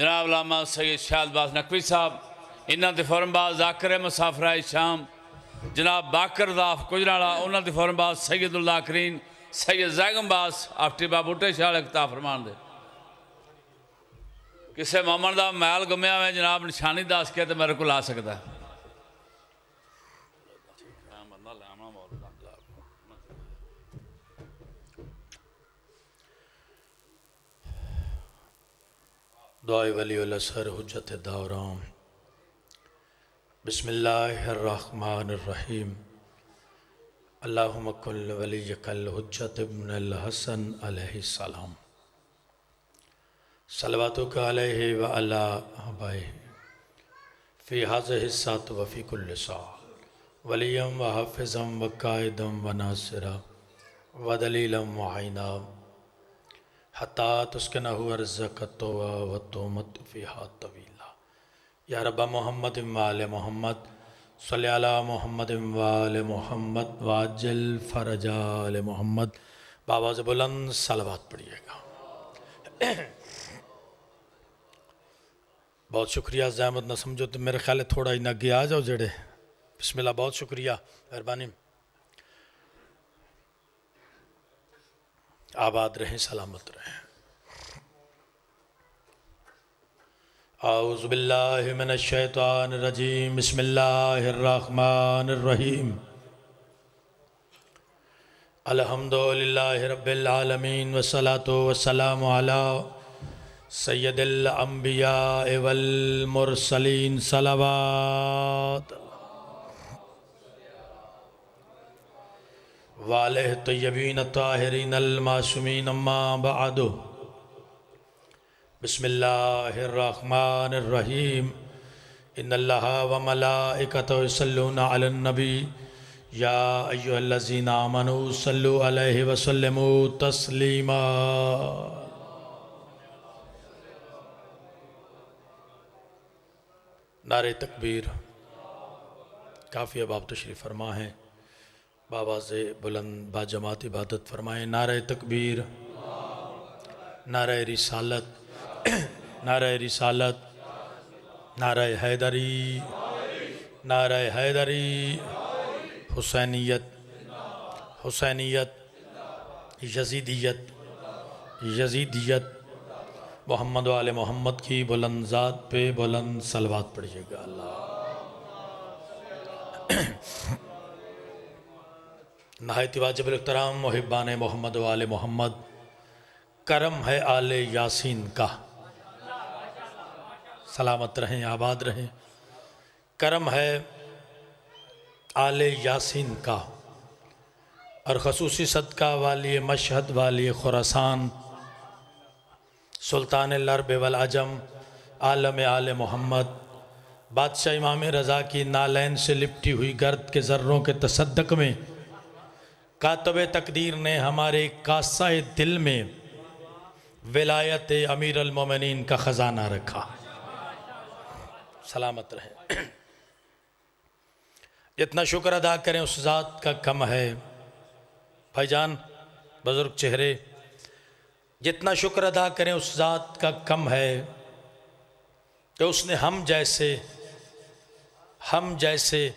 जनाब लामा सैयद शाहबाज नकवी साहब, इन्हों के फौरन बाद जाकिर मुसाफरा शाम जनाब बाकर दाफ गुजराला, उन्होंने के फौरन बाद सैयदुल्ला करीन सैयद जैगमबाज आफ्टिबा बूटे शाह इख्ता फरमान दे। किसी मोमन का मैल गुमिया मैं जनाब निशानी दस के तो मेरे को ला सकता है। दुआए वली सर हुज्जत दावराम। बिस्मिल्लाहिर्रहमानिर्रहीम। अल्लाहुम्मा कुल्ल वलियकल हुज्जत इब्नुल हसन अलैहिस्सलाम। सलवातुका अलैहि व अला अबाइहि फ़ी हाज़िहि सात व फ़ी कुल्लि साअ वलिय्यम व हाफ़िज़म व काइदम व नासिरा व दलीलम व आइना हत्ता तुस्किनहु अर्ज़क तौवा व तुमत फ़ीहा तवीला। या रब्बा मोहम्मद व आले मोहम्मद सल्लि अला मोहम्मद व आले मोहम्मद वाजिल फ़रजा आले मोहम्मद। बाबा से बुलंद सलवात पढ़िएगा। बहुत शुक्रिया। ज़हमत न समझो तो मेरे ख्याल है थोड़ा ही अगे आ जाओ जेड़े। बिस्मिल्लाह, बहुत शुक्रिया, मेहरबानी। आबाद रहें, सलामत रहें। औज़ु बिल्लाहि मिनश शैतानिर रजीम। बिस्मिल्लाहिर रहमानिर रहीम। अल्हम्दुलिल्लाहि रब्बिल आलमीन वस्सलातु वस्सलामु अला सय्यदिल अंबिया वल मुरसलीन। सलावत वालैहि तय्यबीन ताहिरीन अल मासूमीन। अम्मा बअदु। बिस्मिल्लाहिर्रहमानिर्रहीम। इन्नल्लाहा व मलाइकतहु युसल्लूना अलन नबी या अय्युहल्लज़ीना आमनू सल्लु अलैहि व सल्लिमू तस्लीमा। नारे तकबीर। काफ़ी अब आप तशरीफ़ फरमा हैं, बाबा से बुलंद बाजमात इबादत फरमाएँ। नारे तकबीर, नारे रिसालत, नारे रिसालत, नारे हैदरी, नारे हैदरी। हुसैनियत, हुसैनियत, यजीदियत, यजीदियत। मोहम्मद वाले मोहम्मद की बुलंद ज़ात पे बुलंद सलवात पढ़िएगा। अल्लाह नहायत वाजिबुल इहतराम मुहिब्बान मोहम्मद वाले मोहम्मद, करम है आले यासीन का। सलामत रहें, आबाद रहें। करम है आले यासीन का और ख़ुसूसी सदका वाली मशहद वाली खुरासान सुल्तान अल-अरब वल अजम आलम आले मोहम्मद बादशाह इमाम रज़ा की नालैन से लिपटी हुई गर्द के ज़र्रों के तसद्दुक़ में कातबे तकदीर ने हमारे कासाए दिल में विलायत अमीर अल मोमिनीन का ख़जाना रखा। सलामत रहे। जितना शुक्र अदा करें उस ज़ात का कम है। भाईजान, बुज़ुर्ग चेहरे, जितना शुक्र अदा करें उस ज़ात का कम है कि उसने हम जैसे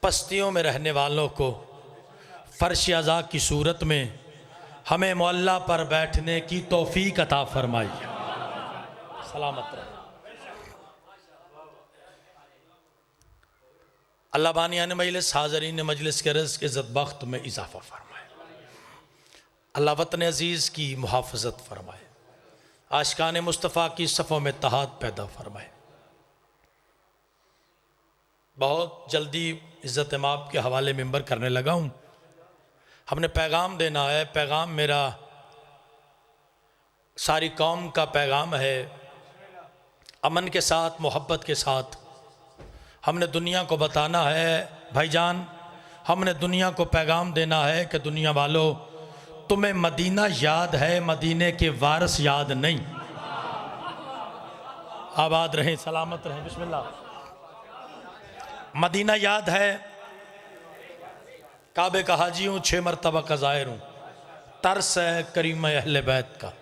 पस्तियों में रहने वालों को फ़र्श अज़ा की सूरत में हमें मौला पर बैठने की तौफ़ीक अता फरमाई। सलामत रहे। अल्लाह बानियान मजलिस हाज़रीन मजलिस के रज़्क़ के ज़दबख्त में इजाफ़ा फरमाए। अल्लाह वतन अज़ीज़ की मुहाफ़ज़त फरमाए। आशिकान मुस्तफ़ा की सफ़ों में इत्तेहाद पैदा फरमाए। बहुत जल्दी इज़्ज़त माप के हवाले मिंबर करने लगा हूँ। हमने पैगाम देना है। पैगाम मेरा सारी कौम का पैगाम है। अमन के साथ, मोहब्बत के साथ हमने दुनिया को बताना है। भाईजान, हमने दुनिया को पैगाम देना है कि दुनिया वालों, तुम्हें मदीना याद है, मदीने के वारिस याद नहीं। आबाद रहें, सलामत रहें। बिस्मिल्लाह। मदीना याद है, काबे का हाजी हूँ, 6 मरतबा का ज़ाहिर हूँ। तरस है करीम अहले बैत का।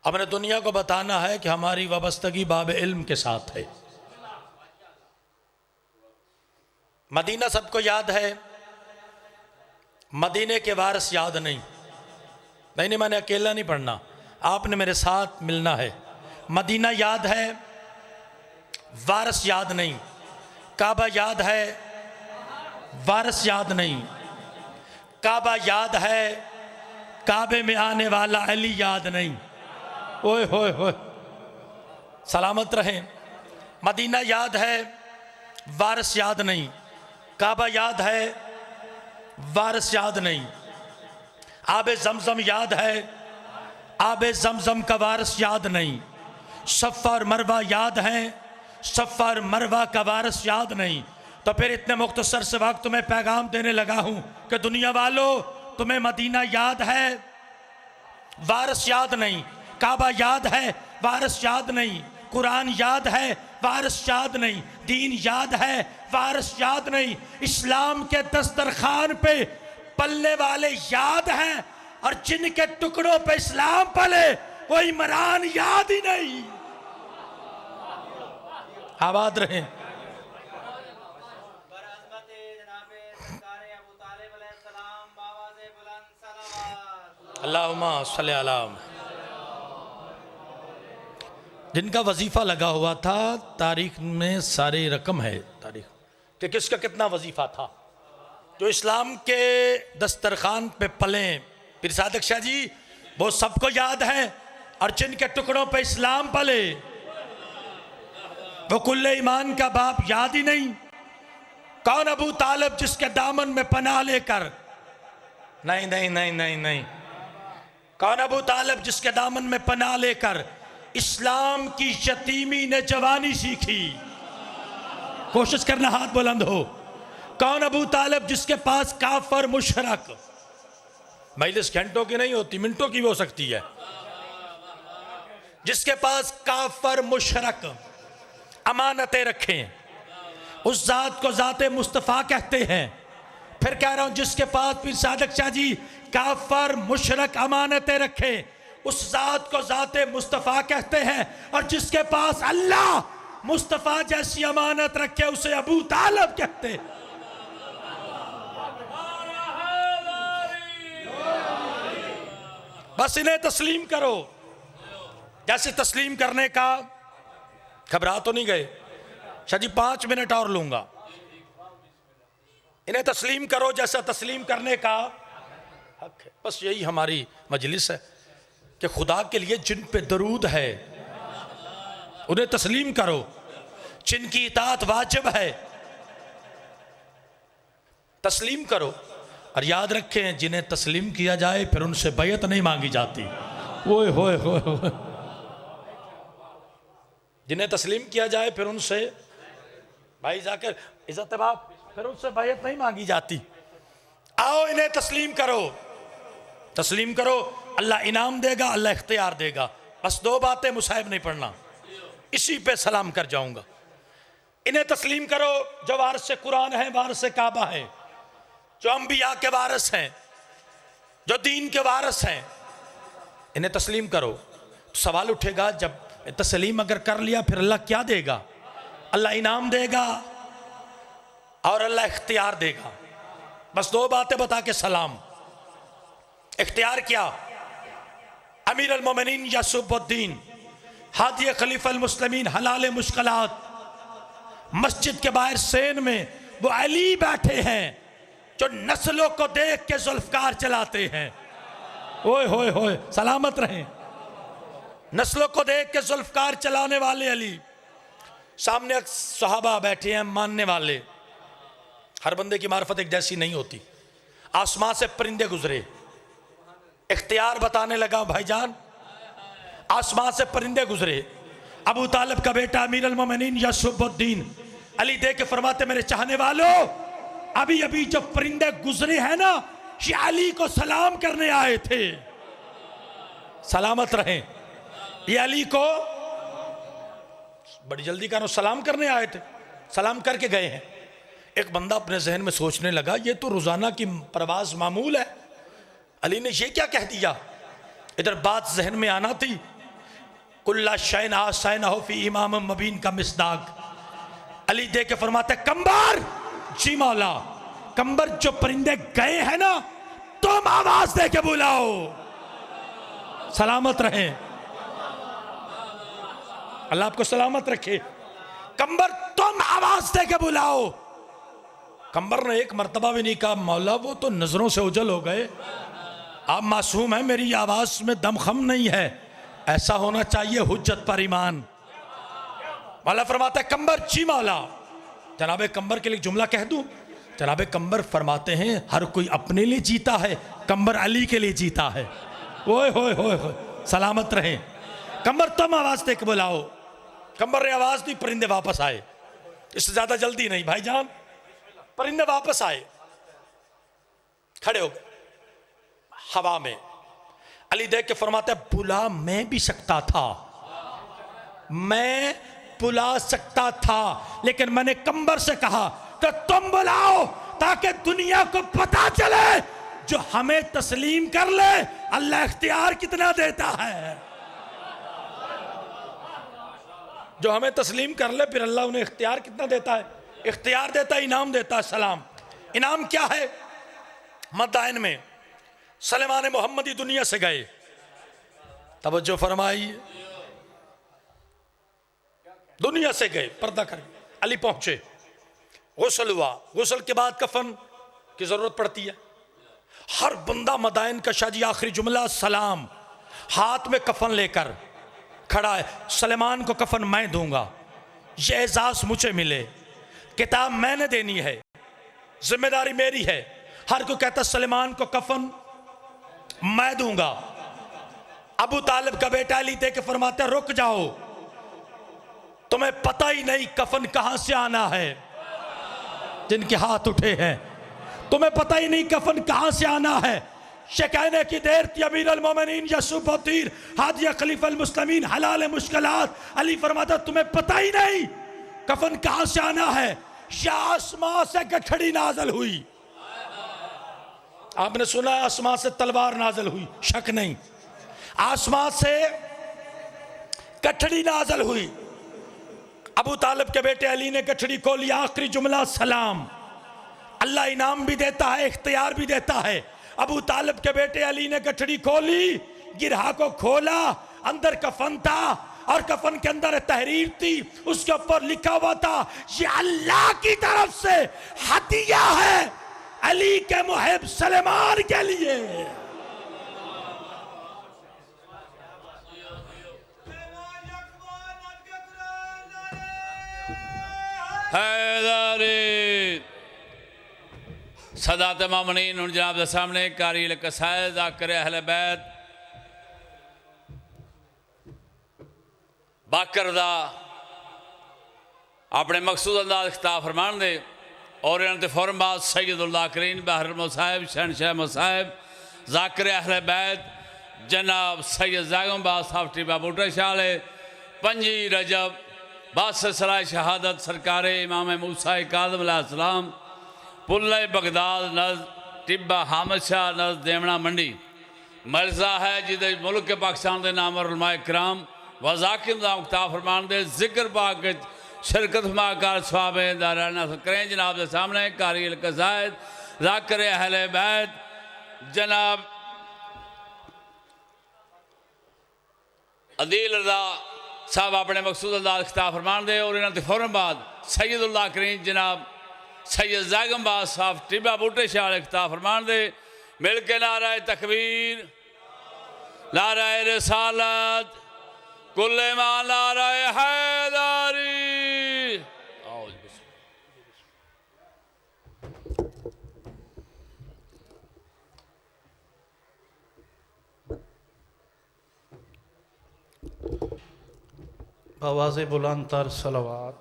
हमने दुनिया को बताना है कि हमारी वाबस्तगी बाब इल्म के साथ है। मदीना सबको याद है, मदीने के वारिस याद नहीं। नहीं, मैंने अकेला नहीं पढ़ना, आपने मेरे साथ मिलना है। मदीना याद है, वारिस याद नहीं। काबा याद है, वारिस याद नहीं। काबा याद है, काबे में आने वाला अली याद नहीं। ओए होए होए, सलामत रहें। मदीना याद है, वारिस याद नहीं। काबा याद है, वारिस याद नहीं। आबे जमजम याद है, आबे जमजम का वारिस याद नहीं। सफ़ा और मरवा याद है, सफ़ा और मरवा का वारिस याद नहीं। तो फिर इतने मुख्तसर से वक्त तुम्हें पैगाम देने लगा हूं कि दुनिया वालों, तुम्हें मदीना याद है, वारिस याद नहीं। काबा याद है, वारिस याद नहीं। कुरान याद है, वारिस याद नहीं। दीन याद है, वारिस याद नहीं। इस्लाम के दस्तरखान पे पलने वाले याद हैं, और जिनके टुकड़ों पे इस्लाम पले वो इमरान याद ही नहीं। आबाद रहे। अल्लाहुम्मा सल्ली अला। जिनका वजीफा लगा हुआ था, तारीख में सारी रकम है, तारीख कि किसका कितना वजीफा था। जो इस्लाम के दस्तरखान पे पले पीर सादिक शाह जी, वो सबको याद है, और जिनके टुकड़ों पे इस्लाम पले वो कुल्ले ईमान का बाप याद ही नहीं। कौन अबू तालिब जिसके दामन में पनाह लेकर, नहीं नहीं नहीं नहीं नहीं। कौन अबू तालिब जिसके दामन में पनाह लेकर इस्लाम की यतीमी ने जवानी सीखी। कोशिश करना हाथ बुलंद हो। कौन अबू तालिब जिसके पास काफर मुशरक, मजलिस घंटों की नहीं होती, मिनटों की भी हो सकती है, जिसके पास काफर मुशरक अमानतें रखें, उस जात को जाते मुस्तफ़ा कहते हैं। फिर कह रहा हूं, जिसके पास पीर सादिक शाह जी काफर मुशरक अमानतें रखे, उस जात को जाते मुस्तफ़ा कहते हैं। और जिसके पास अल्लाह मुस्तफ़ा जैसी अमानत रखे, उसे अबू तालिब कहते हैं। बस इन्हें तस्लीम करो। जैसे तस्लीम करने का, घबरा तो नहीं गए शाह जी, 5 मिनट और लूंगा। इन्हें तस्लीम करो जैसा तस्लीम करने का हक है। बस यही हमारी मजलिस है कि खुदा के लिए जिन पे दरूद है उन्हें तस्लीम करो, जिनकी इताअत वाजिब है तस्लीम करो। और याद रखें, जिन्हें तस्लीम किया जाए फिर उनसे बैयत नहीं मांगी जाती। ओए होए होए होए। जिन्हें तस्लीम किया जाए फिर उनसे भाई जाकर इज्जत बाप, फिर उनसे बैयत नहीं मांगी जाती। आओ इन्हें तस्लीम करो, तस्लीम करो। अल्लाह इनाम देगा, अल्लाह इख्तियार देगा। बस 2 बातें, मुसाहिब नहीं पढ़ना, इसी पे सलाम कर जाऊंगा। इन्हें तस्लीम करो जो वारिस कुरान है, वारिस काबा है, जो अंबिया के वारिस हैं, जो दीन के वारिस हैं। इन्हें तस्लीम करो। तो सवाल उठेगा, जब तस्लीम अगर कर लिया फिर अल्लाह क्या देगा? अल्लाह इनाम देगा और अल्लाह इख्तियार देगा। बस 2 बातें बता के सलाम। इख्तियार क्या? अमीर अल मोमिनीन यासूबुद्दीन हादी खलीफा अल मुस्लिमीन हलाल मुश्किलात, मस्जिद के बाहर सेन में वो अली बैठे हैं जो नस्लों को देख के जुल्फकार चलाते हैं। ओए होए होए, सलामत रहें। नस्लों को देख के जुल्फकार चलाने वाले अली। सामने सहाबा बैठे हैं मानने वाले। हर बंदे की मार्फत एक जैसी नहीं होती। आसमां से परिंदे गुजरे, इख्तियार बताने लगा भाईजान। आसमां से परिंदे गुजरे। अबू तालिब का बेटा अमीर अल मोमिनीन यासूबुद्दीन अली देख के फरमाते, मेरे चाहने वालों, अभी अभी जो परिंदे गुजरे हैं ना, ये अली को सलाम करने आए थे। सलामत रहें। ये अली को बड़ी जल्दी करो, सलाम करने आए थे, सलाम करके गए हैं। एक बंदा अपने जहन में सोचने लगा, ये तो रोजाना की परवाज मामूल है, अली ने ये क्या कह दिया? इधर बात जहन में आना थी कुल्ला शैन आसैन हो फी इमाम मबीन का मिसदाक। अली दे के फरमाते कंबर, जी मौला, कंबर जो परिंदे गए हैं ना, तुम आवाज दे के बुलाओ, सलामत रहे, अल्लाह आपको सलामत रखे। कंबर तुम आवाज दे के बुलाओ। कंबर ने एक मर्तबा भी नहीं कहा मौला वो तो नजरों से उजल हो गए, आप मासूम हैं, मेरी आवाज में दमखम नहीं है। ऐसा होना चाहिए हुज्जत पर ईमान। मौला फरमाता है कंबर, जी मौला। जनाबे कंबर के लिए जुमला कह दूं? जनाबे कंबर फरमाते हैं हर कोई अपने लिए जीता है, कंबर अली के लिए जीता है। ओए होए होए होए, सलामत रहे। कंबर तुम आवाज दे के बुलाओ। कंबर ने आवाज दी, परिंदे वापस आए। इससे ज्यादा जल्दी नहीं भाईजान, परिंदे वापस आए, खड़े हो गए हवा में। अली देख के फरमाते बुला मैं भी सकता था, मैं बुला सकता था, लेकिन मैंने कंबर से कहा कि तुम बुलाओ ताकि दुनिया को पता चले जो हमें तस्लीम कर ले अल्लाह इख्तियार कितना देता है। जो हमें तस्लीम कर ले फिर अल्लाह उन्हें इख्तियार कितना देता है, इख्तियार देता है, इनाम देता है। सलाम, इनाम क्या है? मदाइन में सलेमान मोहम्मदी दुनिया से गए, तवज्जो फरमाई, दुनिया से गए, पर्दा कर अली पहुंचे, गुस्ल हुआ, गुस्ल के बाद कफन की जरूरत पड़ती है। हर बंदा मदाइन का शाजी आखिरी जुमला सलाम, हाथ में कफन लेकर खड़ा है। सलेमान को कफन मैं दूंगा, ये एजाज मुझे मिले, किताब मैंने देनी है, जिम्मेदारी मेरी है। हर को कहता सलेमान को कफन मैं दूंगा। अबू तालिब का बेटा अली दे के फरमाते रुक जाओ, तुम्हें पता ही नहीं कफन कहां से आना है। जिनके हाथ उठे हैं तुम्हें पता ही नहीं कफन कहां से आना है। कहने की देर थी अमीर अल मोमिनीन यसूफ तीर हादिया खलीफा अल मुस्लिमीन हलाल मुश्किलात। अली फरमाता तुम्हें पता ही नहीं कफन कहां से आना है। या आसमां से गठड़ी नाजल हुई, आपने सुना आसमां से तलवार नाजल हुई, शक नहीं, आसमां से गठड़ी नाजल हुई। अबू तालिब के बेटे अली ने गठड़ी खोली, आखिरी जुमला सलाम। अल्लाह इनाम भी देता है, इख्तियार भी देता है। अबू तालिब के बेटे अली ने गठड़ी खोली, गिरहा को खोला, अंदर कफन था और कफन के अंदर तहरीर थी, उसके ऊपर लिखा हुआ था ये अल्लाह की तरफ से हदिया है अली के मुहिब सलेमान के लिए। सदात मामनीन जनाब के सामने कारी कसायद आकर अहले बैत बाकर दा अपने मकसूद अंदाज खिताब फरमान दे और इन्होंने फौरन बाद सैयदुल्लाह करीन बहर मसाहिब शहनशाह मसाहिब जाकर अहले बैत जनाब सैयद जागमबाज साहब टिब्बा बूटा शाले 5 रजब बादशाह सराय शहादत सरकार इमाम मूसा काज़िम अलैहिस्सलाम पुल्ले बगदाद नज टिब्बा हामिद शाह नज देवना मंडी मरजा है जिदे मुल्क के पाकिस्तान के नाम और उलमाए कराम वज़ाकिम दा मुख्तार फरमान दे जिक्र पाक शिरकत फरमाकार सवाबे दाराना करें जनाब के सामने कारी कसायद ज़ाकिर अहले बैत जनाब अदील रज़ा साहब अपने मकसूद अंदाज खिताब फरमान दे और इन्होंने फौरन बाद सैयदुल्लाह करीम जनाब सैयद जागमबाज साहब टिब्बा बूटे शाह खिताब फरमान दे मिल के नाराए तकबीर नाराए रिसालत कुल्ले मां नाराए हैदारी। आवाज़ बुलंद तर सलवात।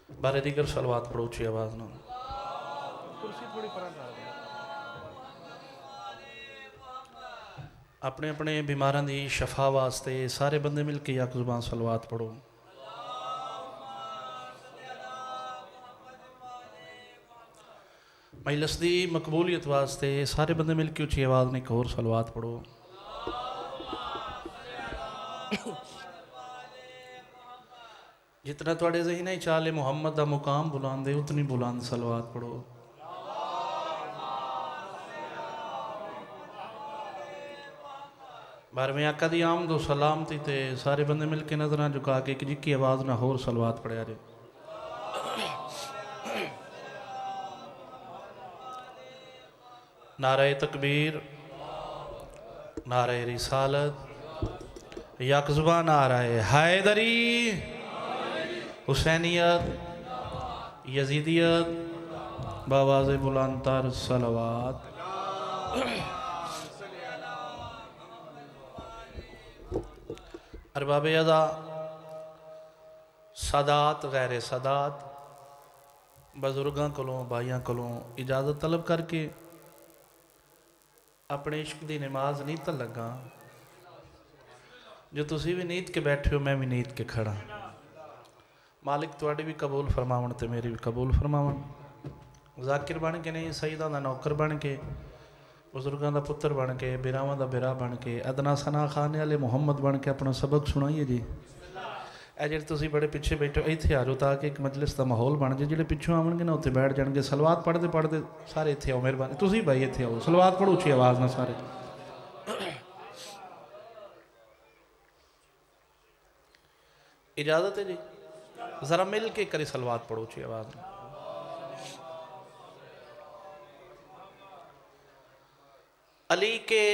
बारे दीगर सलवात पढ़ो उच्ची आवाज़ ना। अपने अपने बीमारां दी शफा वास्ते सारे बंदे मिल के एक जुबान सलवात पढ़ो। मजलिस की मकबूलियत वास्ते सारे बंदे मिल के उच्ची आवाज़ ने एक होर सलवात पढ़ो। जितना थोड़े ज़हन चाले मुहम्मद का मुकाम बुलांदे उतनी बुलंद सलवात पढ़ो। बारहवें आका दी आमद सलामती ते सारे बंदे मिल के नजर झुका के एक जिक्की आवाज़ ना होर सलवात पढ़िया जे। नारे तकबीर, नारे रिसालत, यकजुबा नारे हैदरी, हुसैनियत, यजीदियत, बावाज़ बुलंदतर सलवात। अरबाब अदा सादात गैर सादात बजुर्गों कोलों भाइयों कोलों इजाज़त तलब करके अपने इश्क की नमाज नीत लगा। जो तुसी भी नीत के बैठे हो मैं भी नीत के खड़ा। मालिक तुहाडी भी कबूल फरमावन ते मेरी भी कबूल फरमावन। जाकिर बन के नहीं सईदा दा नौकर बन के बुजुर्गों का पुत्र बन के बिरावां का बिरा बन के अदना सना खाने वाले मुहम्मद बन के अपना सबक सुनाइए जी। ए जे तुसी बड़े पिछे बैठे हो इत्थे आ जाओ ताकि एक मजलिस का माहौल बन जाए। ਜਿਹੜੇ पिछों आउणगे ना उत्ते बैठ जाणगे। सलवात पढ़ते पढ़ते सारे इत्थे आओ मेहरबानी। तुसी भाई इत्थे आओ सलवात पढ़ो उच्ची आवाज़ ना सारे। इजाज़त है जी ज़रा मिल के करी सलवात पढ़ो उच्ची आवाज़ में। अली के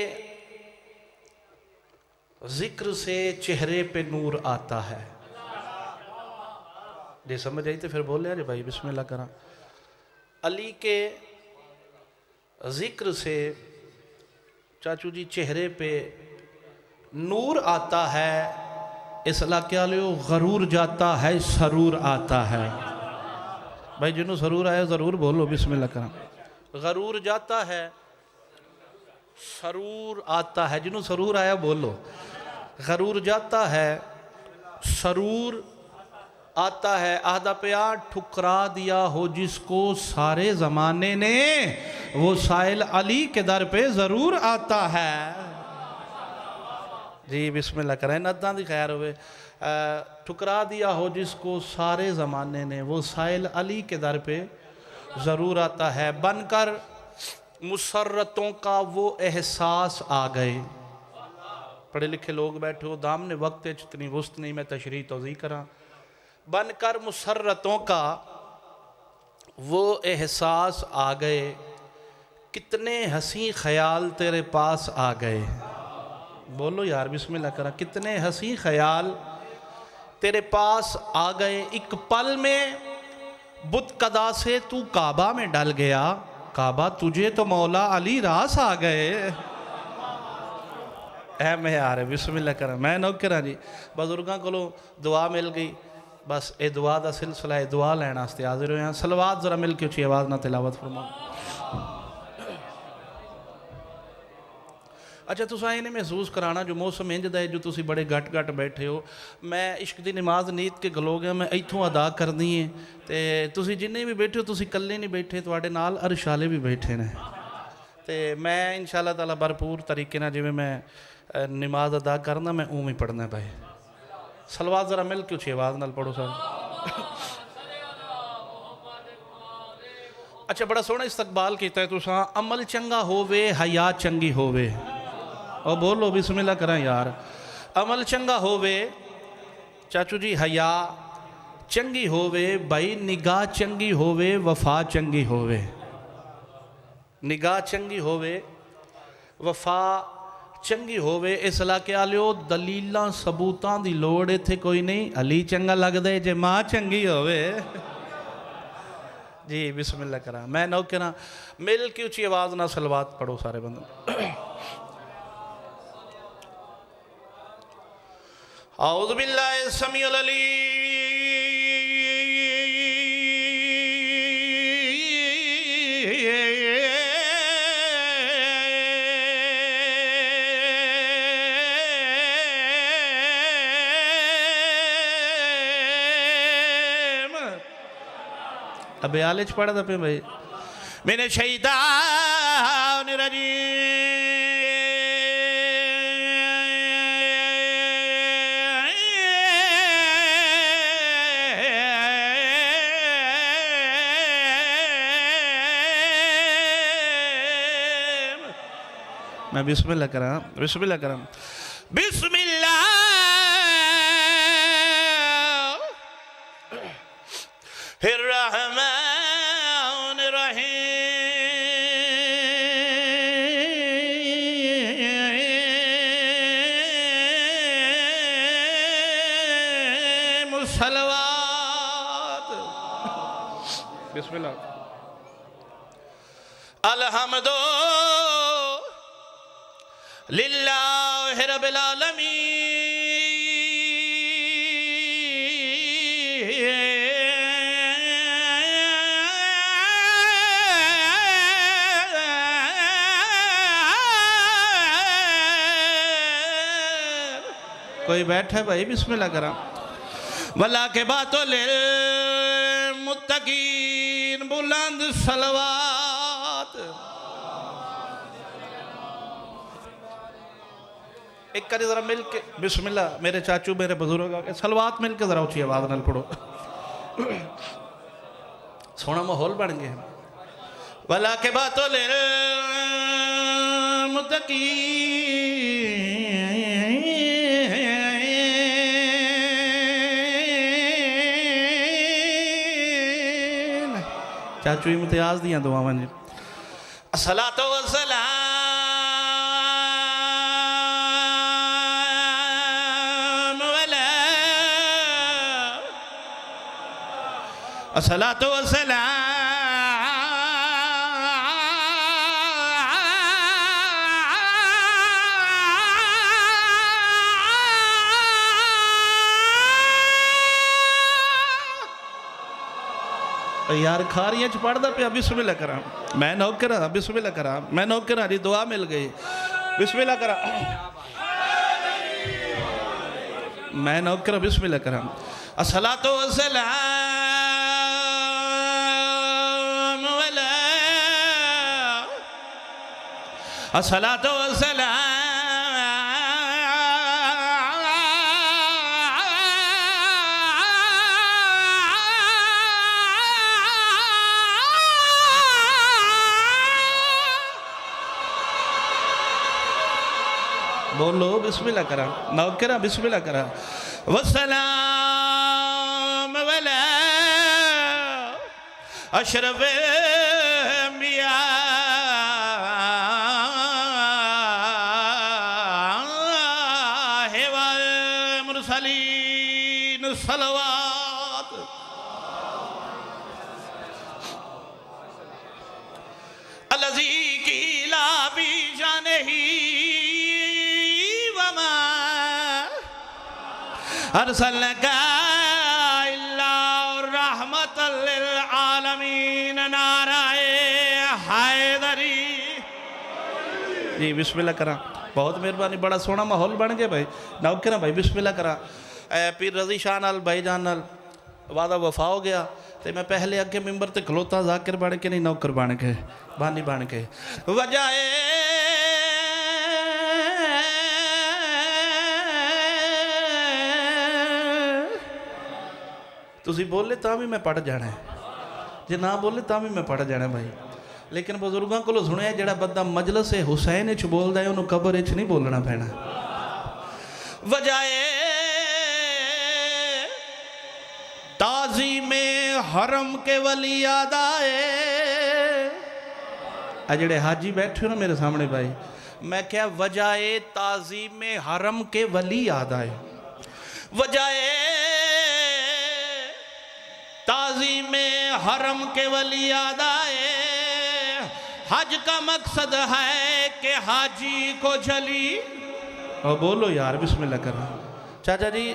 जिक्र से चेहरे पे नूर आता है। जे समझ आई तो फिर बोले अरे भाई बिस्मिल्लाह करा। अली के जिक्र से चाचू जी चेहरे पे नूर आता है। इसला क्या लो गरूर जाता है सरूर आता है। भाई जिन्हों सरूर आया ज़रूर बोलो बिस्मिल्लाह करा। गरूर जाता है सरूर आता है। जिन्हों सरूर आया बोलो। गरूर जाता है सरूर आता है। आहदा प्यार ठुकरा दिया हो जिसको सारे ज़माने ने वो साइल अली के दर पे ज़रूर आता है। जी बिस्मिल्लाह करें नदा दी खैर होवे। ठुकरा दिया हो जिसको सारे ज़माने ने वो साइल अली के दर पे ज़रूर आता है। बनकर मुसर्रतों का वो एहसास आ गए। पढ़े लिखे लोग बैठे हो दामने वक्त इतनी वस्त नहीं मैं तशरीह तोज़ी करा। बनकर मुसर्रतों का वो एहसास आ गए। कितने हंसी ख्याल तेरे पास आ गए। बोलो यार बिस्मिल्लाह करा। कितने हंसी ख्याल तेरे पास आ गए। एक पल में बुत कदा से तू काबा में डल गया। काबा तुझे तो मौला अली रास आ गए। है मैं यार बिस्मिल्लाह करा। मैं नौकरा जी बजुर्गों को दुआ मिल गई। बस ये दुआ का सिलसिला है। दुआ लैन वास्ते हाजिर हुए हैं। सलवात जरा मिल के उच्ची आवाज़ ना तिलावत फरमाओ। अच्छा तुसा इन्हें महसूस कराना जो मौसम इंज दा है जो तुसी बड़े घट घट बैठे हो। मैं इश्क की नमाज नीत के गलो गया मैं इतों अदा करनी है। तो तुसी जिन्हें भी बैठे हो तुसी कल्ले नहीं बैठे तुहाडे नाल अरश वाले भी बैठे ने। तो मैं इंशाअल्लाह ताला भरपूर तरीके ना जिवें मैं नमाज अदा करना मैं उवें पढ़ना भाई। सलवात जरा मिल के उच्ची आवाज़ नाल पढ़ो सर। अच्छा बड़ा सोहना इस्तकबाल किया है तुसा। अमल चंगा होवे हया चंगी होवे। और बोलो बिस्मिल्लाह करा यार। अमल चंगा होवे चाचू जी हया चंगी होवे। भाई निगाह चंगी होवे वफा चंगी होवे। निगाह चंगी होवे वफा चंगी होवे। इस इलाके आलियो दलीलां सबूतां दी लोड़ इत्थे कोई नहीं। अली चंगा लगदा है जे मां चंगी होवे। जी बिस्मिल्लाह करा। मैं नौकरा मिल की उच्ची आवाज़ ना सलवात पढ़ो सारे बंदे। औज़ु बिल्लाहि समीउल अलीम अबे आले च पढ़ा पे भाई। मिन शैतान रजीम। मैं बिस्मिल्लाह करा, बिस्मिल्लाह करा, बिस्मिल्लाह रहमान रहीम। सलवात बिस्मिल्लाह। अलहम्दु लिल्लाहि रब्बिल आलमीन। कोई बैठे भाई बिस्मिल्लाह करा। वला के बातों ले मुत्तकीन बुलंद सलवात। एक करी जरा मिल के बिस्मिल्लाह। मेरे चाचू मेरे बुजुर्ग आके सलवात मिल के जरा ऊंची आवाज नाल पढ़ो। सोना माहौल बन गया। वला के बातों ले मुत्तकीन। चाचू इम्तियाज दियां दुआवां जी। अस्सलातु वस्सलाम अस्सलातु वस्सलाम यार खारियां च पढ़दा पिया बिस्मिल्लाह करा। मैं नौकर हाँ बिस्मिल्लाह करा। मैं नौकर हाँ जी दुआ मिल गई बिस्मिल्लाह करा। मैं नौकर हाँ बिस्मिल्लाह करा। अस्सलातु वस्सलाम अला अस्सलातु वस्सलाम बोलो बिस्मिल्लाह करा। नौकरा बिस्मिल्लाह करा। वस्सलाम अला अशरफ अंबिया वल मुरसलीन सलवात। अलज़ी कीला बी जानिही अरसलका इल्ला रहमतल लिल आलमीन। नाराए हैदरी जी बिस्मिल्लाह करा। बहुत मेहरबानी। बड़ा सोहना माहौल बन गया भाई। नौकरा भाई बिस्मिल्लाह करा। पीर रजी शाह नाल भाई जान नाल वादा वफा हो गया तो मैं पहले अगे मिंबर ते खलोता जाकिर बन के नहीं नौकर बन के बानी बन के वजाए तुसी बोले तो भी मैं पढ़ जाना है, जे ना बोले तो भी मैं पढ़ जाना भाई। लेकिन बजुर्गों को सुनिया जड़ा बंदा मजलस हुसैन च बोलता है उन्होंने कबर च नहीं बोलना पैना। वजाए ताजी में हरम के वली याद आए। आ जड़े हाजी बैठे हो ना मेरे सामने भाई, मैं क्या वजाए ताजी में हरम के वली याद आए। वजाए ताजी में हरम के वली याद आए। हज का मकसद है कि हाजी को जली। और बोलो यार बिस्मिल्लाह करो। चाचा जी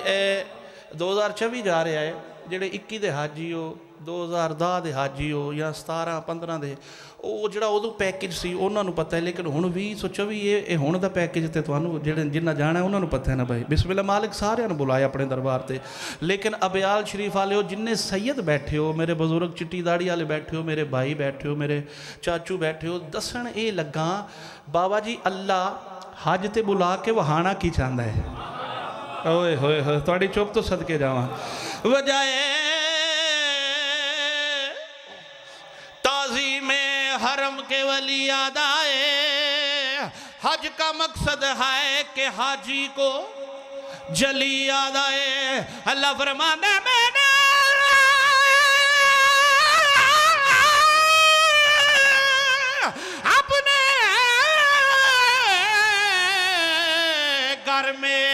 2024 जा रहा है, जेडे 21 दे हाजी हो 2010 ਦੇ ਹਾਜੀ ਹੋ ਜਾਂ 17 15 ਦੇ, ਉਹ ਜਿਹੜਾ ਉਦੋਂ ਪੈਕੇਜ ਸੀ ਉਹਨਾਂ ਨੂੰ ਪਤਾ ਹੈ, ਲੇਕਿਨ ਹੁਣ 2024 ਇਹ ਹੁਣ ਦਾ ਪੈਕੇਜ ਤੇ ਤੁਹਾਨੂੰ ਜਿਹੜੇ ਜਿੰਨਾ ਜਾਣਾ ਉਹਨਾਂ ਨੂੰ ਪਤਾ ਹੈ ਨਾ ਭਾਈ। ਬਿਸਮਿल्ला ਮਾਲਿਕ ਸਾਰਿਆਂ ਨੂੰ ਬੁਲਾਇਆ ਆਪਣੇ ਦਰਬਾਰ ਤੇ, ਲੇਕਿਨ ਅਬਿਆਲ ਸ਼ਰੀਫ ਵਾਲਿਓ ਜਿੰਨੇ ਸੈयद ਬੈਠੇ ਹੋ, ਮੇਰੇ ਬਜ਼ੁਰਗ ਚਿੱਟੀ ਦਾੜੀ ਵਾਲੇ ਬੈਠੇ ਹੋ, ਮੇਰੇ ਭਾਈ ਬੈਠੇ ਹੋ, ਮੇਰੇ ਚਾਚੂ ਬੈਠੇ ਹੋ, ਦੱਸਣ ਇਹ ਲੱਗਾ ਬਾਬਾ ਜੀ ਅੱਲਾ ਹੱਜ ਤੇ ਬੁਲਾ ਕੇ ਵਹਾਣਾ ਕੀ ਚਾਹੁੰਦਾ ਹੈ। ਓਏ ਹੋਏ ਹੋਏ ਤੁਹਾਡੀ ਚੁੱਪ ਤੋਂ ਸਦਕੇ ਜਾਵਾਂ। ਵਜਾਏ हरम के वली याद आए, हज का मकसद है कि हाजी को जली याद आए। अल्लाह फरमाता है मैंने अपने घर में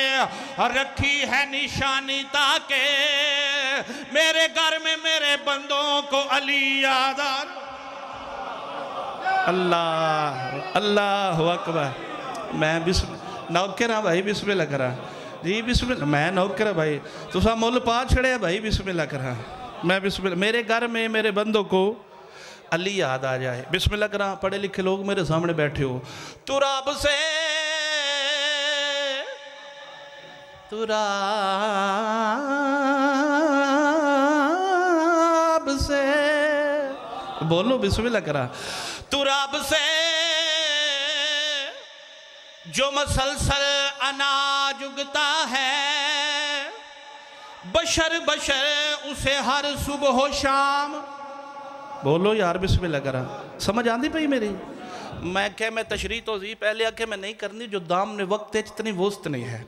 रखी है निशानी ताकि मेरे घर में मेरे बंदों को अली याद आ। अल्लाह अल्लाह अकबर। मैं नौकर हाँ भाई, बिस्मिल्लाह करा जी, बिस्मिल्लाह। मैं नौकर हाँ भाई, तुसा मुल पा छड़े भाई, बिस्मिल्लाह करा। मैं बिस्मिल्लाह, मेरे घर में मेरे बंदों को अली याद आ जाए। बिस्मिल्लाह करा। पढ़े लिखे लोग मेरे सामने बैठे हो, तुराब से तुराब से बोलो, बिस्मिल्लाह करा। तुराब से जो मसलसल अनाज उगता है, बशर बशर उसे हर सुबह हो शाम। बोलो यार बिस्मिल्लाह करा। समझ आती पई मेरी? मैं क्या मैं तशरीह तो जी पहले आके मैं नहीं करनी, जो दाम ने वक्त है इतनी वस्त नहीं है।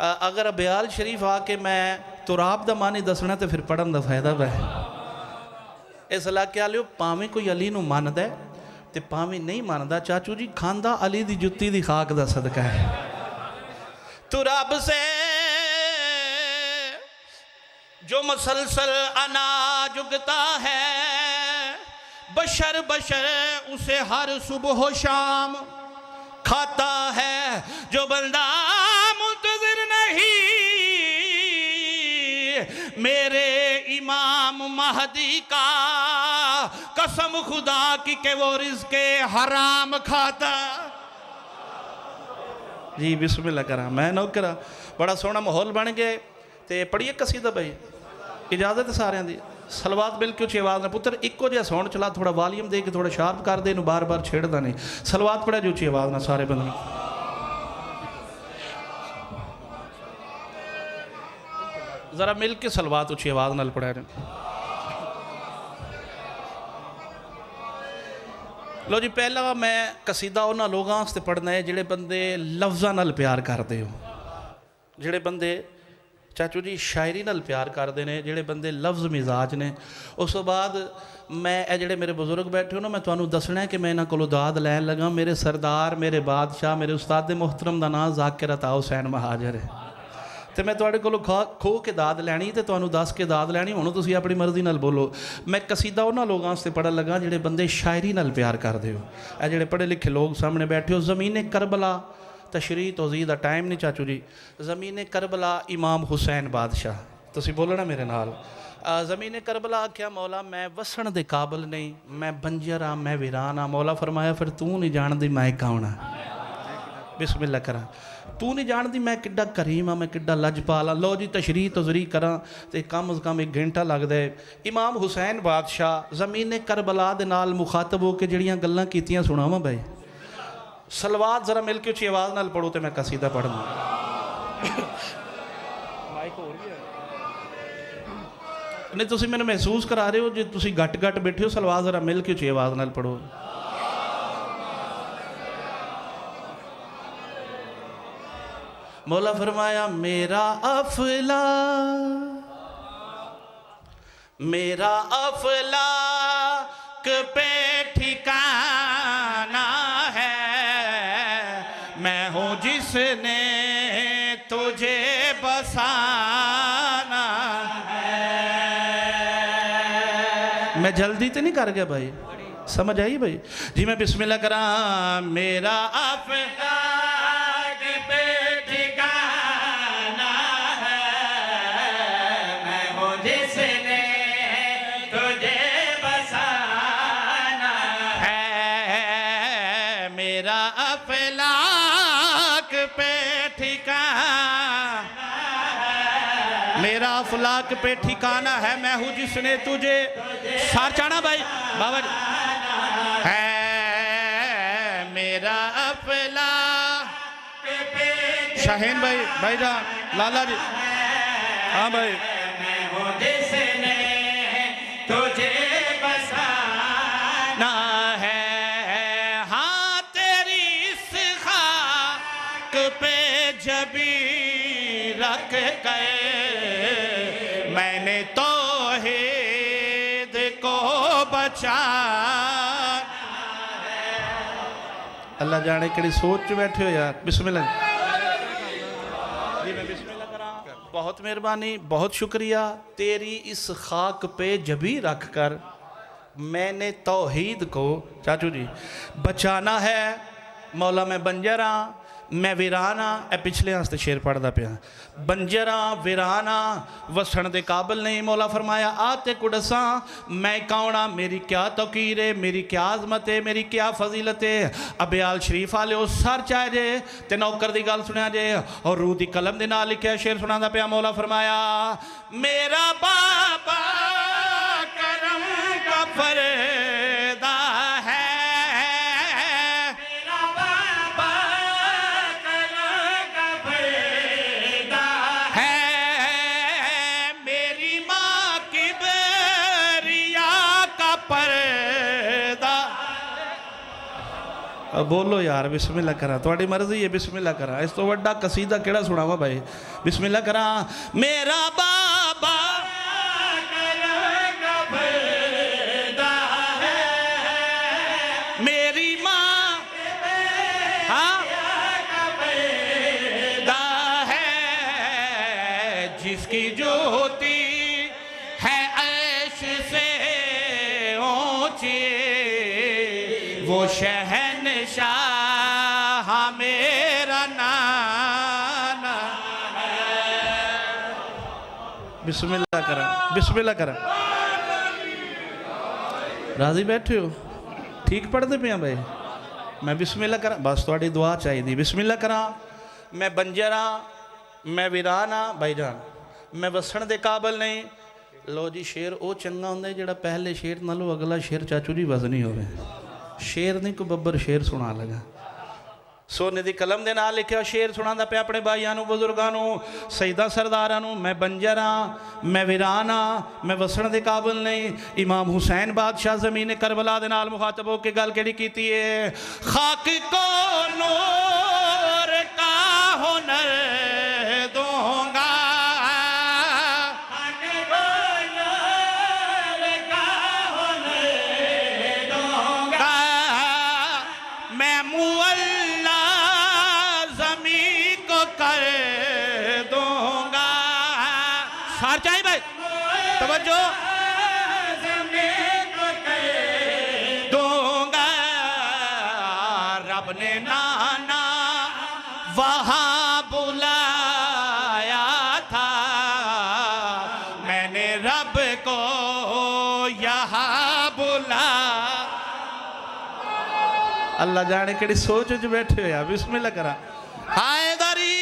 अगर बयाल शरीफ आके मैं तुराब दा मानी दसना तो फिर पढ़न दा फायदा है। इस इलाके वाले भावें कोई अली नूं मनदा है ते भावें नहीं मानदा, चाचू जी खांदा अली दी जुत्ती दी खाक दा सदका है। तुराब से जो मसलसल अनाज उगता है, बशर बशर उसे हर सुबह शाम खाता है। जो बंदा मुंतज़िर नहीं मेरे इमाम महदी का, कसम खुदा की के वो रिज़्क़े हराम खाता। जी बिस्मिल्लाह करा। मैं नौकरा। बड़ा सोहना माहौल बन गया ते पढ़िए कसीदा भाई, इजाजत है सारिਆਂ ਦੀ। सलवात मिल के उच्ची आवाज़ ना पुत्र इको जिहा साउंड चला, थोड़ा वॉल्यूम दे के थोड़ा शार्प कर दे, इनू बार बार छेड़दा नहीं। सलवात पढ़ा जी उच्ची आवाज़ ना सारे बंदे। जरा मिल के सलवात उच्ची आवाज़ नाल पढ़ा रहे। लो जी, पहला मैं कसीदा उन्होंने लोगों वास्ते पढ़ना है जिहड़े बंदे लफ्ज़ां नाल प्यार करते हो, जिहड़े बंदे चाचू जी शायरी नाल प्यार करते हैं, जिहड़े बंदे लफ्ज़ मिजाज ने। उस तो बाद मैं ये जिहड़े मेरे बुजुर्ग बैठे हो ना, मैं तुहानूं दसना है कि मैं इन्हां कोलों दाद लैन लगा। मेरे सरदार, मेरे बादशाह, मेरे उस्ताद मोहतरम का नाम ज़ाकिर अता हुसैन महाजर है, तो मैं तुहाडे कोलों खो के दाद लैनी ते तुहानूं दस के दाद लैनी। हुण तुसीं अपनी मर्जी नाल बोलो। मैं कसीदा उन्हां लोगों वास्ते पढ़न लगा जिहड़े बंदे शायरी नाल प्यार करते हो। ये जिहड़े पढ़े लिखे लोग सामने बैठे हो, ज़मीन करबला तशरीह तोज़ीह दा टाइम नहीं चाचू जी। ज़मीन करबला इमाम हुसैन बादशाह, तुसीं बोलना मेरे नाल। ज़मीन करबला आख्या मौला मैं वसन दे काबिल नहीं, मैं बंजर हाँ, मैं वीरान हाँ। मौला फरमाया फिर तू नहीं जानदी मैं कौन हाँ। बिस्मिल्लाह करा। तू नहीं जानती मैं किड्डा करीम हाँ, मैं किड्डा लजपाल हाँ। लो जी तशरीह तज़रीह करा तो कम अज़ कम 1 घंटा लगता है। इमाम हुसैन बादशाह ज़मीन करबला दे नाल मुखातब हो के जिहड़ियां गल्लां कीतियां सुणावां भाई। सलवात जरा मिल के उच्ची आवाज़ नाल पढ़ो तो मैं कसीदा पढ़ना। माइक हो रही है नहीं, तुसीं मैनूं महसूस करा रहे हो जो तुसीं घट घट बैठे हो। सलवात जरा मिल के उच्ची आवाज़ नाल पढ़ो। मौला फरमाया मेरा अफलाक पे ठिकाना है, मैं हूँ जिसने तुझे बसाना है। मैं जल्दी तो नहीं कर गया भाई, समझ आई भाई जी। मैं बिस्मिल्लाह करा। मेरा अफलाक पे ठिकाना है, मैं हूँ जिसने मेरा अफलाक पे ठिकाना, मेरा अफलाक पे ठिकाना है, मैं हूँ जिसने तुझे सार चाना भाई बाबा जी है, मेरा अफलाक पे शाहीन भाई भाईजान लाला जी हाँ भाई जिसने तुझे बसाना है, हाँ तेरी इस खाक पे जबी रख गए मैंने तौहीद को बचा। अल्लाह जाने केड़ी सोच च बैठे हो यार। बिस्मिल्लाह जी, मैं बिस्मिल्लाह करा। बहुत मेहरबानी, बहुत शुक्रिया। तेरी इस खाक पे जबी रख कर मैंने तौहीद को चाचू जी बचाना है। मौला मैं बंजरा मैं वीराना, ए पिछले हस्ते शेर पढ़दा पिया, बंजरा वीराना वसण दे काबिल नहीं। मौला फरमाया आते कुडसा मैं कौना, मेरी क्या तौकीर है, मेरी क्या आजमत है, मेरी क्या फजीलत है। अबयाल शरीफ आले ओ सर चाहे जे ते नौकर दी गल सुनिया जे, और रूह दी कलम दे नाल लिखिया शेर सुनादा पिया। मौला फरमाया मेरा बाबा करम का फरेदा है, बोलो यार बिस्मिल्लाह करा, थोड़ी मर्जी है बिस्मिल्लाह करा। इस तो वड्डा कसीदा केड़ा सुनावा भाई। बिस्मिल्लाह करा। मेरा बाबा मेरी माँ हाँ है, जिसकी ज्योति है ऐश से ऊंची, वो शहनशाह मेरा नाना है। बिस्मिल्लाह करा, बिस्मिल्लाह करा। राजी बैठे हो? ठीक पढ़ते पे भाई? मैं बिस्मिल्लाह करा, बस थोड़ी दुआ चाहिए। बिस्मिल्लाह करा। मैं बंजरा मैं वीराना भाईजान, मैं वसण दे काबिल नहीं। लो जी शेर वो चंगा होंगे जिहड़ा पहले शेर नालों अगला शेर चाचू जी वजनी होवे। शेर नहीं को बब्बर शेर सुना लगा। सोने दी कलम दे नाल लिखिया शेर सुनादा पे अपने भाइयों नूं, बुजुर्गां नूं, सईदा सरदारां नूं। मैं बंजरा मैं वीराना मैं वसण दे काबिल नहीं। इमाम हुसैन बादशाह ज़मीन करबला दे नाल मुखातब हो के गल केड़ी कीती है, खाक को नूर का हुनर दूंगा, चाहिए भाई तवज्जो दूंगा। रब ने नाना वहाँ बुलाया था, मैंने रब को यहाँ बुला। अल्लाह जाने केड़ी सोच च बैठे हो यार। बिस्मिल्लाह करा। हायदरी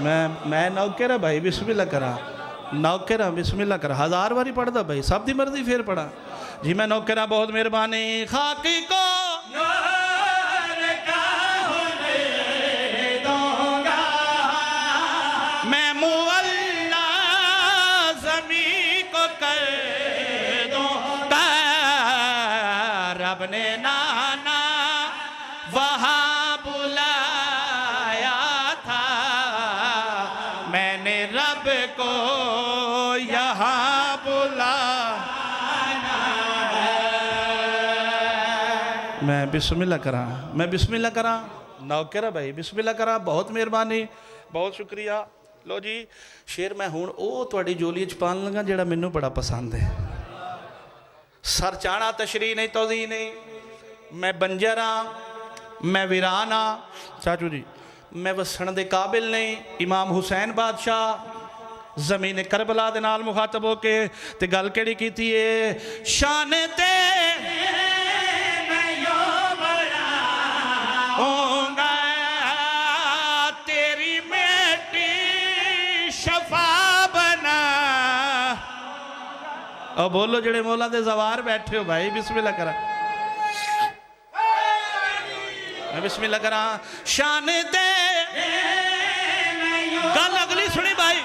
मैं नौकेरा भाई। बिस्मिल्लाह करा। नौकेरा बिस्मिल्लाह करा। 1000 बारी पढ़दा भाई, सब दी मर्जी फिर पढ़ा जी। मैं नौकेरा बहुत मेहरबानी। खाकी को दूंगा, मैं मुअल्ला ज़मी को कर दूंगा। रब ने नाना वहाँ बुलाया था, मैंने रब को यहाँ बुला। मैं बिस्मिल्लाह करा। मैं बिस्मिल्लाह करा। नौकरा भाई बिस्मिल्लाह करा। बहुत मेहरबानी, बहुत शुक्रिया। लो जी शेर मैं हूँ वो थोड़ी जोली च पान लगा जिहड़ा मैनू बड़ा पसंद है। सर चाणा तशरी नहीं तौज़ी नहीं। मैं बंजरा मैं वीराना चाचू जी मैं वसण दे काबिल नहीं। इमाम हुसैन बादशाह ज़मीन करबला दे नाल मुखातब हो के ते गल केड़ी कीती है, शान ते मैं यो बड़ा और बोलो जेड़े मौला दे जवार बैठे हो भाई बिस्मिल्लाह करा। मैं बिस्मिल्लाह करा। शान दे गल अगली सुनी भाई।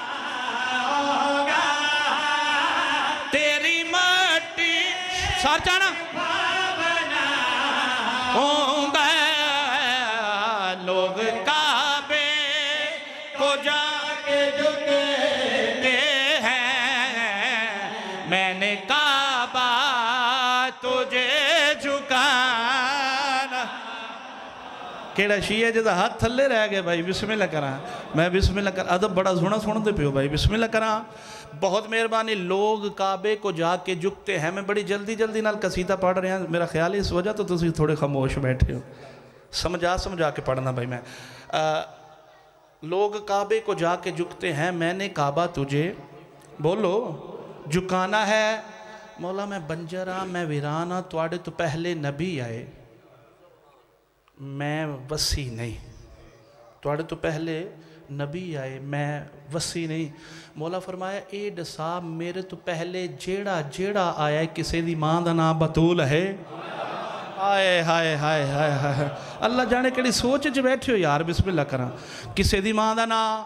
तेरी मट्टी सार जाना होगा लोग काबे को जाके झुकते हैं, मैंने काबा तुझे झुकाना। केड़ा शीया जिहदा हाथ थल्ले रह गया भाई बिस्मिल्लाह करा। मैं बिस्मिल्लाह कर अदब बड़ा सोहना सुनते पियो भाई बिस्मिल्लाह करा। बहुत मेहरबानी। लोग काबे को जाके झुकते हैं। मैं बड़ी जल्दी जल्दी नाल कसीदा पढ़ रहा, मेरा ख्याल इस वजह तो तुम थोड़े खामोश बैठे हो। समझा के पढ़ना भाई। मैं लोग काबे को जाके झुकते हैं, मैंने काबा तुझे बोलो झुकाना है। मौला मैं बंजरा मैं वीराना, तुआड़े तो पहले नबी आए, मैं वसी नहीं। तुआड़े तो पहले नबी आए, मैं वसी नहीं। मौला फरमाया ए दसा मेरे तो पहले जेड़ा जेड़ा आया किसी दी मां दा नाम बतूल है। हाय हाय हाय हाय हाय अल्लाह जाने केड़ी सोच च बैठे हो यार बिस्मिल्लाह करा। किसी दी मां दा नाम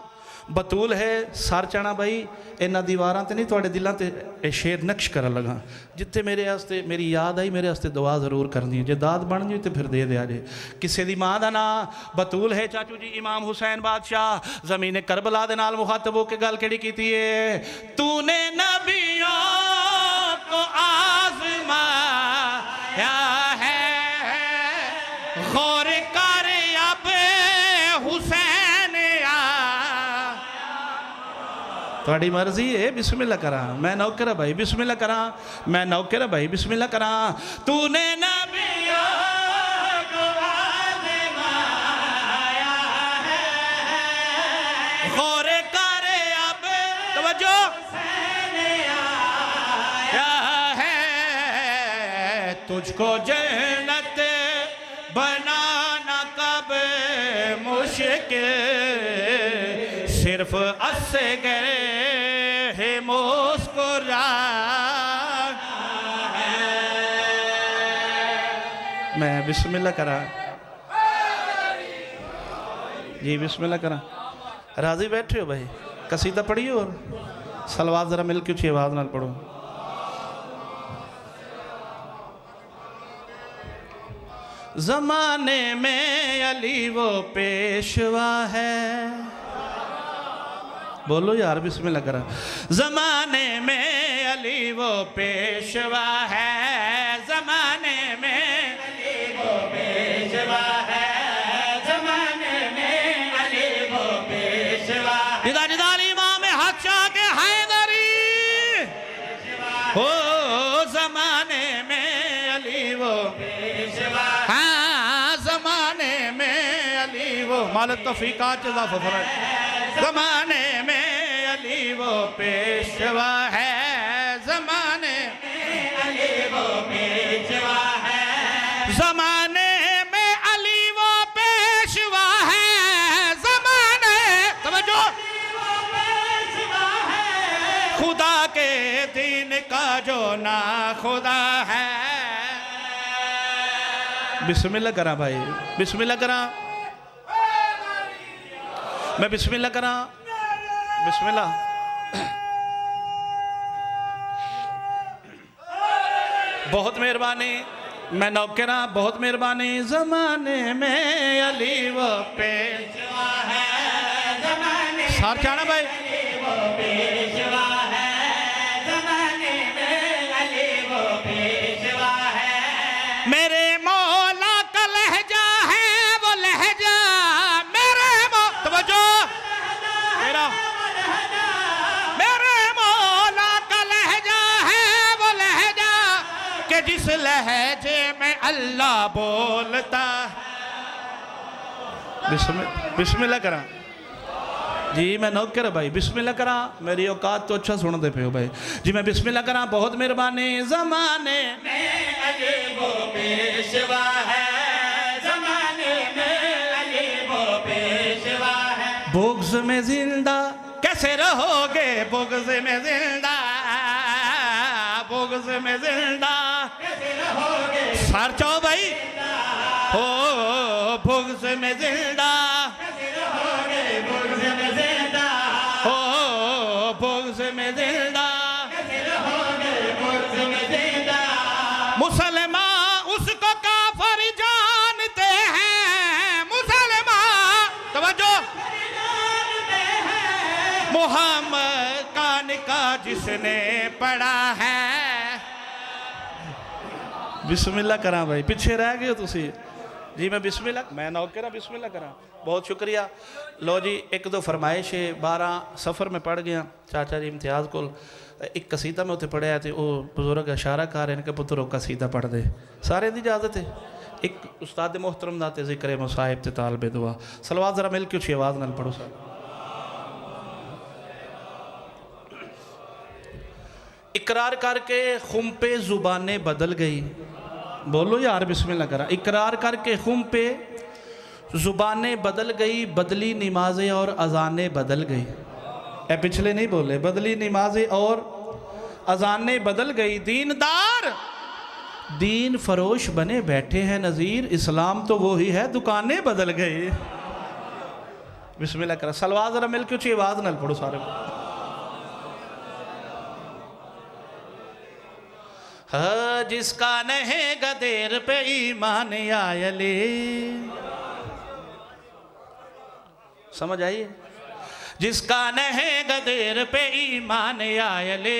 बतूल है। सर चाणा भाई इन्हां दीवारां ते नहीं तुहाडे दिलां ते शेर नक्श कर लगा। जिथे मेरे वास्ते मेरी याद आई मेरे वास्ते दुआ जरूर करनी है। जे दाद बन जाए तो फिर दे दिया जे। किसी दी मां दा नाम बतूल है। चाचू जी इमाम हुसैन बादशाह ज़मीन करबला दे नाल मुखातब होके गल केड़ी कीती है। तूने नबियों को आज़माया है, गौर कर अब हुसैन आ। थोड़ी मर्जी है बिस्मिल्लाह करा। मैं नौकर भाई बिस्मिल्लाह करा। मैं नौकर भाई बिस्मिल्लाह करा। तूने नबियों को आज़माया है, गौर कर अब तवज्जो आया है। तुझको जन्नत बनाना कब मुश्किल, सिर्फ असगर है मुस्कुरा। मैं बिस्मिल्लाह करा जी बिस्मिल्लाह करा। राजी बैठे हो भाई। कसीदा पढ़ियो और सलवात ज़रा मिल के अच्छी आवाज़ नाल पढ़ो। ज़माने में अली वो पेशवा है। बोलो यार बिस्मिल्लाह करा। ज़माने में अली वो पेशवा है, ज़माने में अली वो पेशवा है, ज़माने में अली वो पेशवा है। जिदा जिदा इमाम हक़ के हैदरी हो, ज़माने में अली वो पेशवा। हाँ ज़माने में अली वो माल तौफीक़ात इज़ाफ़ा फरमाए। ज़माने में अली वो पेशवा है, ज़माने में अली वो पेशवा है, ज़माने में अली वो पेशवा है, ज़माने तवज्जो खुदा के दीन का जो ना खुदा है। बिस्मिल्लाह करा भाई बिस्मिल्लाह करा। मैं बिस्मिल्लाह करा बिस्मिल्लाह। बहुत मेहरबानी। मैं नौकरा बहुत मेहरबानी। ज़माने में अली वो पेशवा है, ज़माने सार चाना भाई वो पेशवा है, ज़माने में अली वो पेशवा है। मेरे मौला का लहजा है वो लहजा, मेरे तवज्जो मेरा मेरे मौला का लहजा है वो लहजा कि जिस लहजे में अल्लाह बोलता। बिस्मिल्लाह करा जी। मैं नौकर भाई बिस्मिल्लाह करा। मेरी औकात तो अच्छा सुनते पे हो भाई जी। मैं बिस्मिल्लाह करा। बहुत मेहरबानी। ज़माने में अली वो पेशवा है, ज़माने में अली वो पेशवा है। बुग़्ज़ में जिंदा कैसे रहोगे, बुग़्ज़ में जिंदा, बुग़्ज़ बुग़्ज़ में जिंदा सर चाहो भाई हो बुग़्ज़ में जिंदा हो बुग़्ज़ में जिंदा मुसलमान उसको काफिर जानते हैं मुसलमान तवज्जो मोहम्मद का निकाह जिसने पढ़ा है बिस्मिल्लाह करा भाई पीछे रह गए हो तुसी जी मैं बिस्मिल्लाह मैं नौकरा बिस्मिल्लाह करा बहुत शुक्रिया लो जी एक दो फरमाइश 12 सफ़र में पढ़ गया चाचा जी इम्तियाज़ को एक कसीदा में उत्ते पढ़िया तो वो बजुर्ग इशारा कर रहे हैं कि पुत्रो कसीदा पढ़ दे सारे की इजाज़त है एक उस्ताद मोहतरम का तो जिक्र मुसाहिब ते तालबे दुआ सलवात ज़रा मिल के उसी आवाज़ नाल पढ़ो सर इकरार करके खुम पे ज़ुबानें बदल गई बोलो यार बिस्मिल्लाह करा इकरार करके खुम पे ज़ुबानें बदल गई बदली नमाज़ें और अज़ानें बदल गई ए पिछले नहीं बोले बदली नमाज़ें और अज़ानें बदल गई दीनदार दीन फरोश बने बैठे हैं नज़ीर इस्लाम तो वो ही है दुकानें बदल गई बिस्मिल्लाह करा सलवात ज़रा मिल के उची आवाज़ नाल पढ़ो सारे हाँ जिसका नहीं गदेर पे ईमान आयले समझ आइए जिसका नहीं गदेर पे ईमान आयले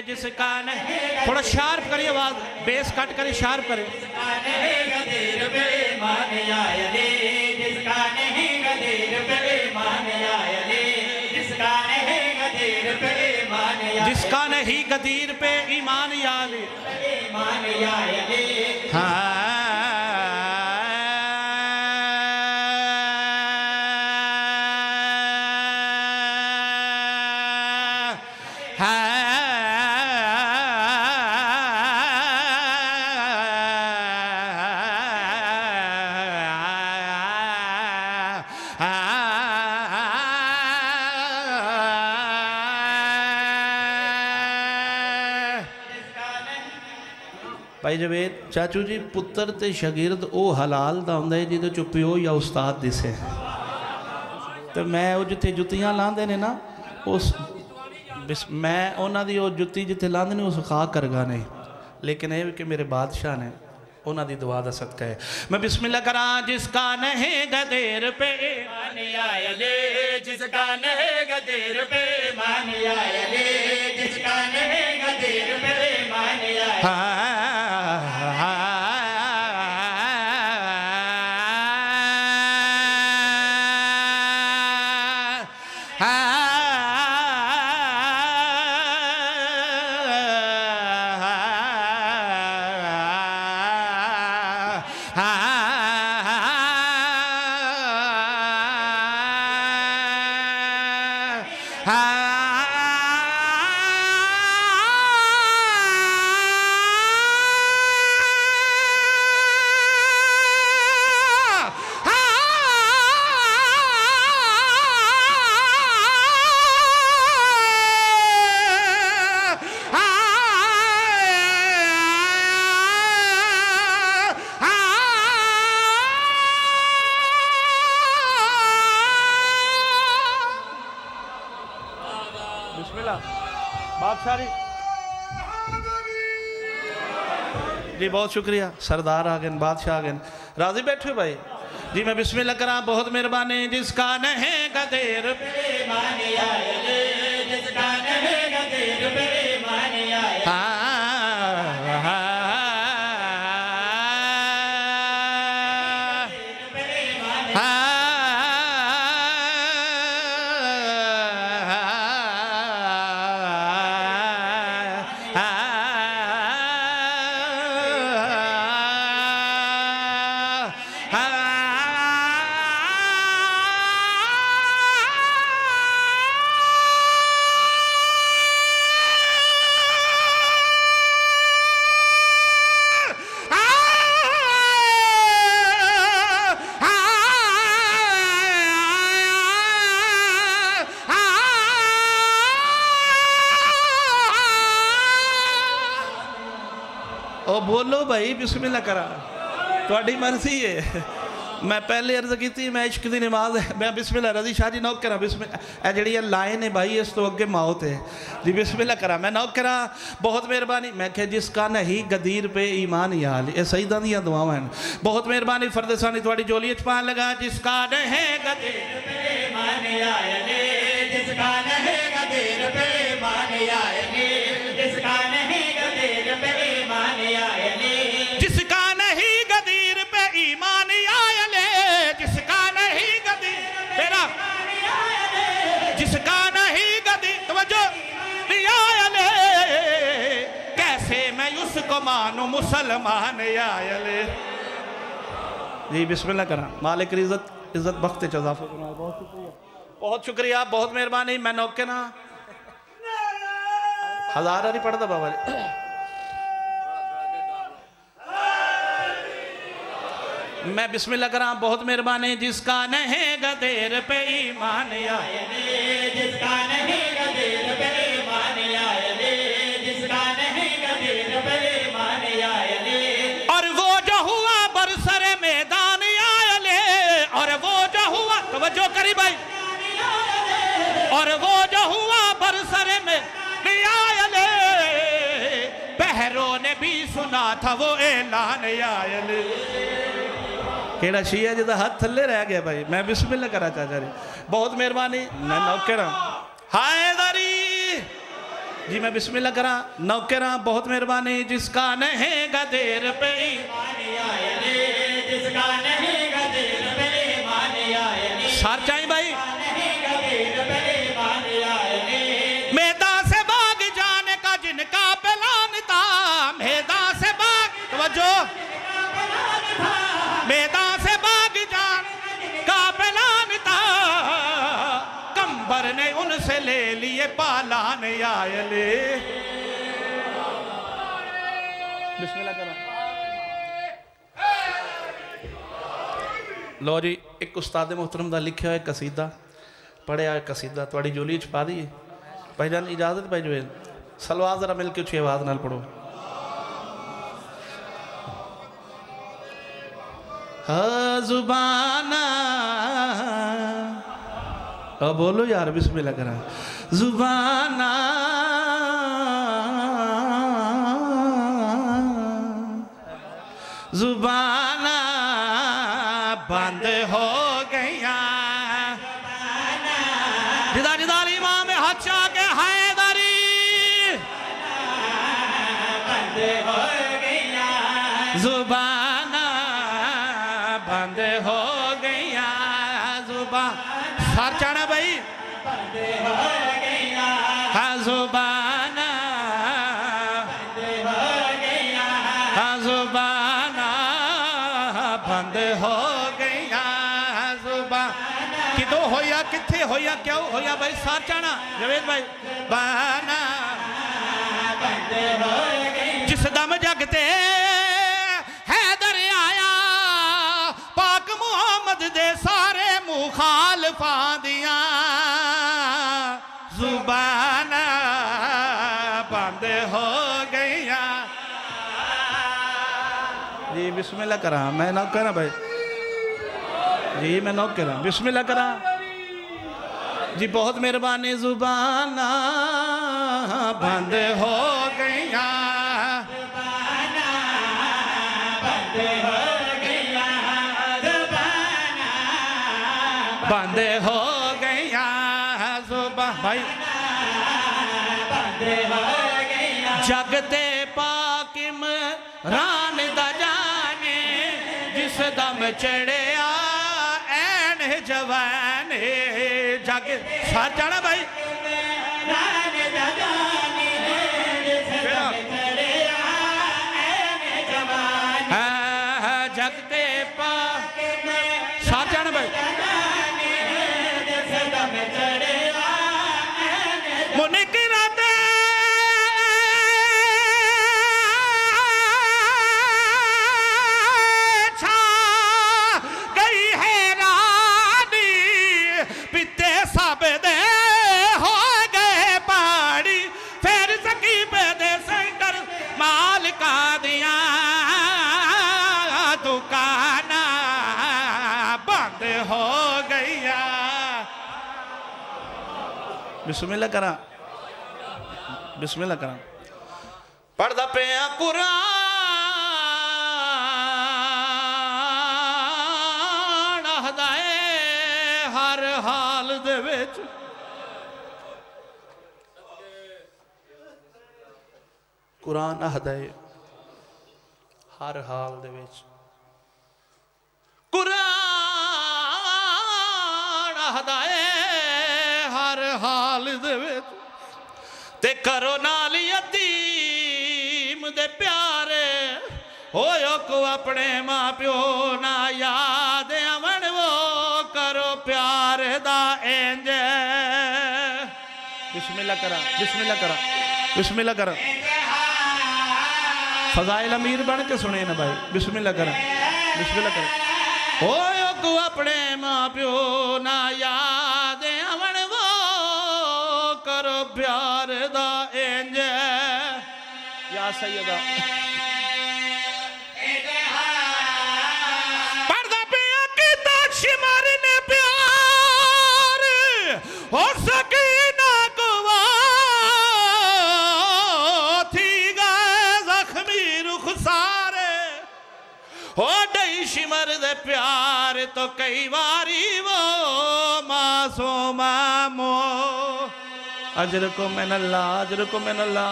जिसका नहीं थोड़ा शार्प करिए आवाज बेस कट करिए शार्प करिए गदेर पे ईमान आयले जिसका नहीं गदेर पे ईमान आयले जिसका नहीं गदेर पे ईमान जिसका नहीं गदीर पे ईमान आयले हाँ भाई जवेद चाचू जी पुत्र ते शगिरद वो हलाल दा हुंदा है जिहदे चों प्यो या उस्ताद दिसे तो मैं वो जिथे जुत्तियां लांदे ने ना उस मैं उन्हां दी वो जुत्ती जिथे लांदे ने उस खा करगा नहीं लेकिन ये कि मेरे बादशाह ने उन्हां दी दुआ दा सदका है मैं बिस्मिल्लाह करा जिसका नहीं गदेर पे ईमान आयले जिसका नहीं गदेर पे ईमान आयले जिसका नहीं गदेर पे ईमान आयले जी बहुत शुक्रिया सरदार आ गए बादशाह आ गए राजी बैठे भाई जी मैं बिस्मिल्लाह करा बहुत मेहरबानी जिसका नहीं गदेर पे ईमान आयले जिसका नहीं गदेर पे ईमान आयले बोलो भाई बिस्मिल्लाह करा थोड़ी मर्जी है मैं पहले अर्ज की मैं इश्क की नमाज है मैं बिस्मिल्लाह रजी शाह जी नौक करा बिस्मिल्लाह जी लाइन है भाई इस तो अगे मौत है जी बिस्मिल्लाह करा मैं नौक करा बहुत मेहरबानी मैं क्या जिसका नहीं गदीर पे ईमान याल ये सईदा दियां दुआवां हैं बहुत मेहरबानी फर्द सानी थोड़ी जोली च पान लगा जिसका नहीं गदीर पे ईमान याल जिसका नहीं गदीर पे ईमान याल जिसका नहीं गदीर पे ईमान याल जिसका नहीं गदीर पे ईमान जिसका नहीं गदी तेरा जिसका नहीं गदी तवज्जो आयले कैसे मैं उसको मानूं मुसलमान आयले जी बिस्मिल्लाह करा मालिक इज्जत बख्त इजाफा फरमाए बहुत शुक्रिया बहुत मेहरबानी मैं नौके ना हजार नहीं पढ़ता बाबा जी मैं बिस्मिल्लाह करा बहुत मेहरबानी जिसका नहीं गदेर पे ईमान आए जिसका नहीं गदेर पे ईमान आए जिसका नहीं गदेर पे ईमान आए और वो जो हुआ बरसर मैदान आए और वो जो हुआ तवज्जो करी भाई और वो जो हुआ बरसर में आए पहरों ने भी सुना था वो ऐलान आए केड़ा शी है जिदा हाथ थले रह गया भाई मैं बिस्मिल्लाह करा चाचा जी बहुत मेहरबानी मैं नौकरा हैदरी जी मैं बिस्मिल्लाह करा नौकरा बहुत मेहरबानी जिसका नहीं गदेर पे ईमान आए जिसका नहीं गदेर पे ईमान आए सार चाहिए भाई मैदान से भाग जाने का जिनका ऐलान था मैदान से भाग तवज्जो मैदान से भाग जान का ऐलान था कंबर ने उनसे ले लिए पालान आयले बिस्मिल्लाह करा लो जी एक उस्ताद मोहतरम का लिखा है कसीदा पढ़िया कसीदा थोड़ी जोली च पा दी भाईजान इजाजत भाई जो सलवार जरा मिल के उची आवाज नाल पढ़ो जुबाना अब बोलो यार बिस्मिल्लाह करा जुबाना जुबाना बंद हो गया जिदा जिदा इमाम हाथ के हैदरी बंद हो गया जुबाना बंद हो गया जुबान सर चढ़ा भाई बंद हो गया हाँ जुबाना बंद हो गया हाँ जुबाना बंद हो गया जुबान किदो होया किथे होया क्यों होया भाई सर चढ़ा जवेद भाई बाना बंद हो गया जिस दम जगते दे सारे मुखालफा दिया जुबाना बंद हो गया जी बिस्मिल्लाह करा मैं नौ करा भाई जी मैं नौ करा बिस्मिल्लाह करा जी बहुत मेहरबानी जुबाना बंद हो गया बंद हो गया जुबान भाई बंद हो गया जगते पाकिम रान दा जाने जिस दम चढ़िया ऐन जवान जग साथ जाना भाई रान दा जाने जिस दम चढ़िया ऐन जवान जगते पाकिम साथ जाना भाई माल का दिया बिस्मिल्लाह करा, बिस्मिल्लाह करा। पढ़दा पिया कुरान आखदा है हर हाल दे विच, कुरान आखदा है हर हाल दे विच, कुरान आखदा है हर हाल दे विच, ते करो नाल यतीम दे प्यारे होयो को अपने मां प्यो ना याद आवन वो करो प्यार दा इंज। बिस्मिल्लाह करा, बिस्मिल्लाह करा, बिस्मिल्लाह करा। फजाइल अमीर बन के सुने ना भाई, बिस्मिल्लाह करा, बिस्मिल्लाह करा। होयो को अपने मां प्यो ना याद आवन वो करो प्यार दा इंज। या सैयदा पर्दा पिया कीता शिमर ने प्यार हो सकी ना कुवा थी गए जख्मी रुख सारे हो डई शिमर दे प्यार तो कई बारी वो मासूमा मो। अजर को मिनल्ला, अजर को मिनल्ला।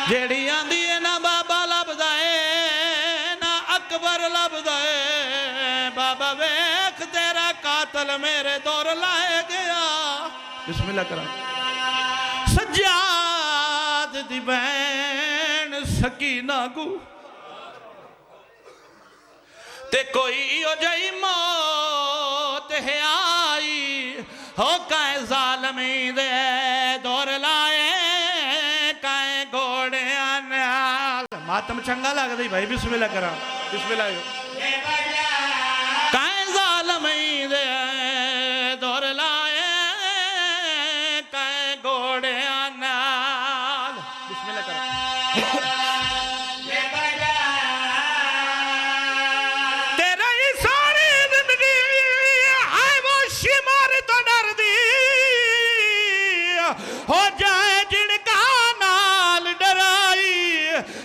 जेड़ी आंदी है ना बाबा लभदा है ना अकबर लभदा है, बाबा वेख तेरा कातल मेरे दौर लाए गया। बिस्मिल्लाह करा। सज्जाद दी बहन सकीना को ते कोई ओ जई मौत है आई हो काए जालमी दे दौर लाए काए घोड़े नाल। मातम चंगा लगदा भाई, बिस्मिल्लाह करा, बिस्मिल्लाह। काए जालमी दे दौर लाए काए घोड़े नाल। बिस्मिल्लाह करा। हो जाए जिनका नाल डराई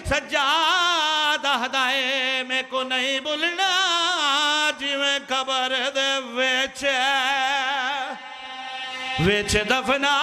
सज्जाद हदाए में को नहीं भूलना जिवें खबर दे विच दफना